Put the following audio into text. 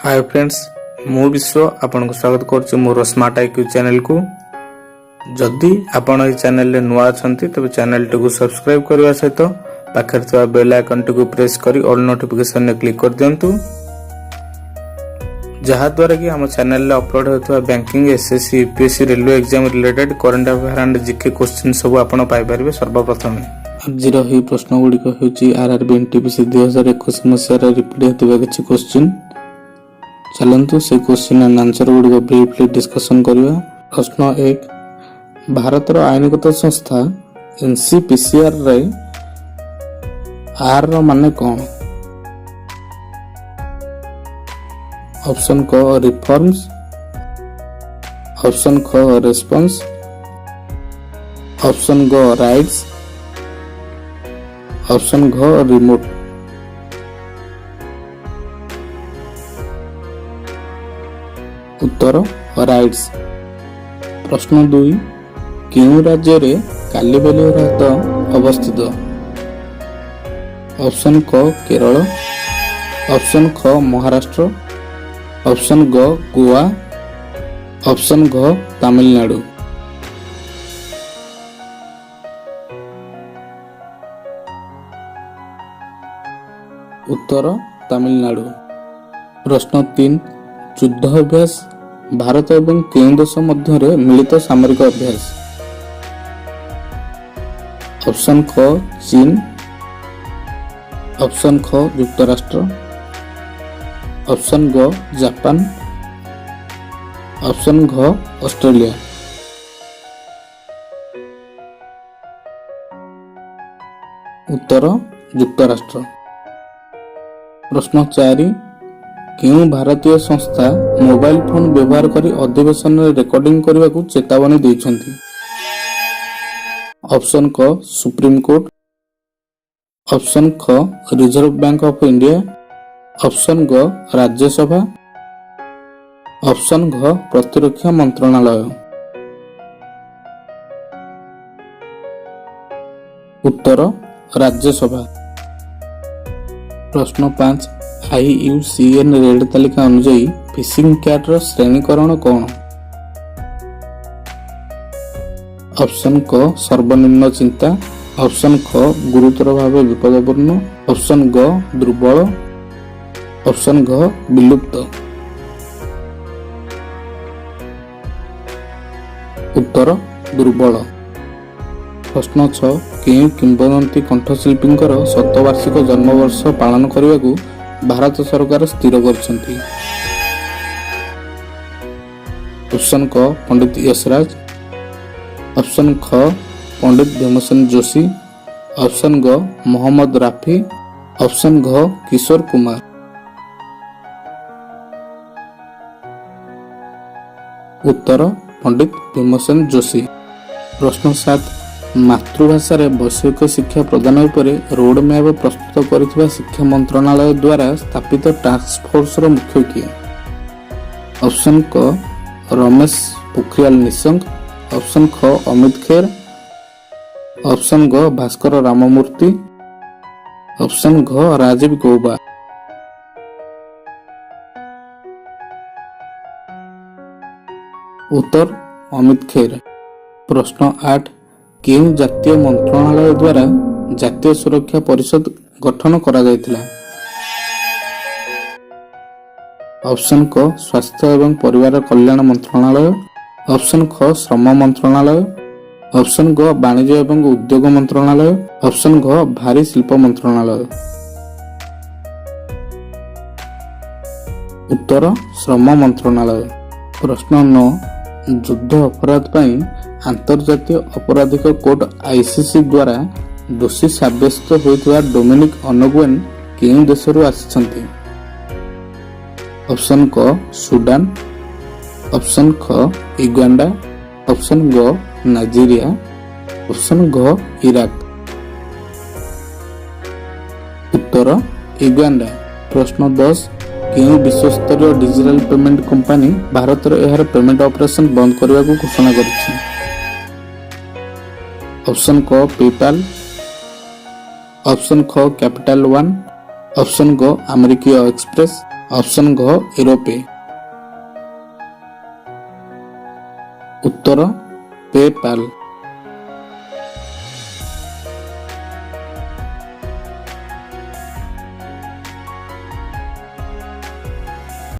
Hi friends, मु विश्व आपन को स्वागत करुच्ची मोर स्मार्ट आईक्यू चैनल को। जदि आपण ए चैनल रे नुआ छंती तबे चैनल टी को सब्सक्राइब करबा सहित पाखर थवा बेल आइकन टी को प्रेस करी ऑल नोटिफिकेशन ने क्लिक कर दियंतु, जहा द्वारा कि हम चैनल रे अपलोड होतवा banking, SSC, UPSC, railway exam related current affair and GK question सब आपण पाई परबे सर्वप्रथम। आज रही प्रश्न गुडी को होची आरआरबी एनटीपीसी 2021 मसिया रे रिपीट हेतबा किछि क्वेश्चन। चलंतु से क्वेश्चन एंड आंसर गुडी को ब्रीफली डिस्कशन करिवा। प्रश्न 1, भारत रो आईनगत संस्था एनसीपीसीआर रे आर रो माने कोन? ऑप्शन क रिफॉर्म्स, ऑप्शन ख रेस्पॉन्स, ऑप्शन ग राइट्स, ऑप्शन घ रिमोट। उत्तर राइट्स। प्रश्न 2, केउ राज्य रे कालीबेली ह्रद अवस्थित? ऑप्शन क केरल, ऑप्शन ख महाराष्ट्र, ऑप्शन ग गोवा, ऑप्शन घ तमिलनाडु। उत्तर तमिलनाडु। प्रश्न 3, युद्ध अभ्यास भारत एवं केउ देश मध्य रे मिलित सामरिक अभ्यास? ऑप्शन ख चीन, ऑप्शन ख युक्तराष्ट्र, ऑप्शन ग जापान, ऑप्शन घ ऑस्ट्रेलिया। उत्तर युक्तराष्ट्र। प्रश्न 4, केउ भारतीय संस्था मोबाइल फोन व्यवहार करी अधिवेशन रे रिकॉर्डिंग करने को चेतावनी देइछंती? ऑप्शन क सुप्रीम कोर्ट, ऑप्शन ख reserve bank of India, option ग राज्यसभा, ऑप्शन घ प्रतिरक्षा मंत्रणालय। उत्तर राज्यसभा। प्रश्न 5, IUCN रेड तालिका अनुଯାयी फिशिंग कैट रो श्रेणीकरण कौन? ऑप्शन क सर्वनिम्न चिंता, ऑप्शन ख गुरुतर भावे विपदपूर्ण, ऑप्शन ग दुर्बल, ऑप्शन घ विलुप्त। उत्तर दुर्बल। प्रश्न 6, केउ किंवदंती कंठशिल्पींकर शतवार्षिक जन्मवर्ष पालन करने को भारत सरकार स्थिर करछंती? ऑप्शन क पंडित यशराज, ऑप्शन ख पंडित भीमसेन जोशी, ऑप्शन ग मोहम्मद राफी, ऑप्शन घ किशोर कुमार। उत्तर पंडित भीमसेन जोशी। प्रश्न 7, मातृभाषा रे वैषयिक शिक्षा प्रदान उपरे रोड मैप प्रस्तुत करितबा शिक्षा मंत्रणालय द्वारा स्थापित टास्क फोर्स रो मुख्य किए? ऑप्शन क रमेश पोखरियाल निशंक, ऑप्शन ख अमित खेर, ऑप्शन ग भास्कर राममूर्ति, ऑप्शन घ राजीव गौबा। उत्तर अमित खेर। प्रश्न 8, केउ जातीय मंत्रणालय द्वारा जातीय सुरक्षा परिषद गठन करा जायतिला? ऑप्शन क स्वास्थ्य एवं परिवार कल्याण मंत्रणालय, ऑप्शन ख श्रम मंत्रणालय, ऑप्शन ग वाणिज्य एवं उद्योग मंत्रणालय, ऑप्शन घ भारी शिल्प मंत्रणालय। उत्तर श्रम मंत्रणालय। प्रश्न 9, युद्ध अपराध पई अंतर्जातीय अपराधिक कोर्ट आईसीसी द्वारा दोषी साब्यस्त होइतबा डोमिनिक अनगुएन केउ देशरु आछंती? ऑप्शन क सुडान, ऑप्शन ख युगांडा, ऑप्शन ग नाइजीरिया, ऑप्शन घ इराक। उत्तर युगांडा। प्रश्न 10, केउ विश्वस्तरीय डिजिटल पेमेंट कंपनी भारत रे एहार पेमेंट ऑपरेशन बंद करबा को घोषणा करछि? ऑप्शन क पेपाल, ऑप्शन ख कैपिटल वन, ऑप्शन ग अमेरिकीय एक्सप्रेस, ଅପସନ୍ ଘ ୟୁରୋପେ। ଉତ୍ତର ପେପାଲ୍।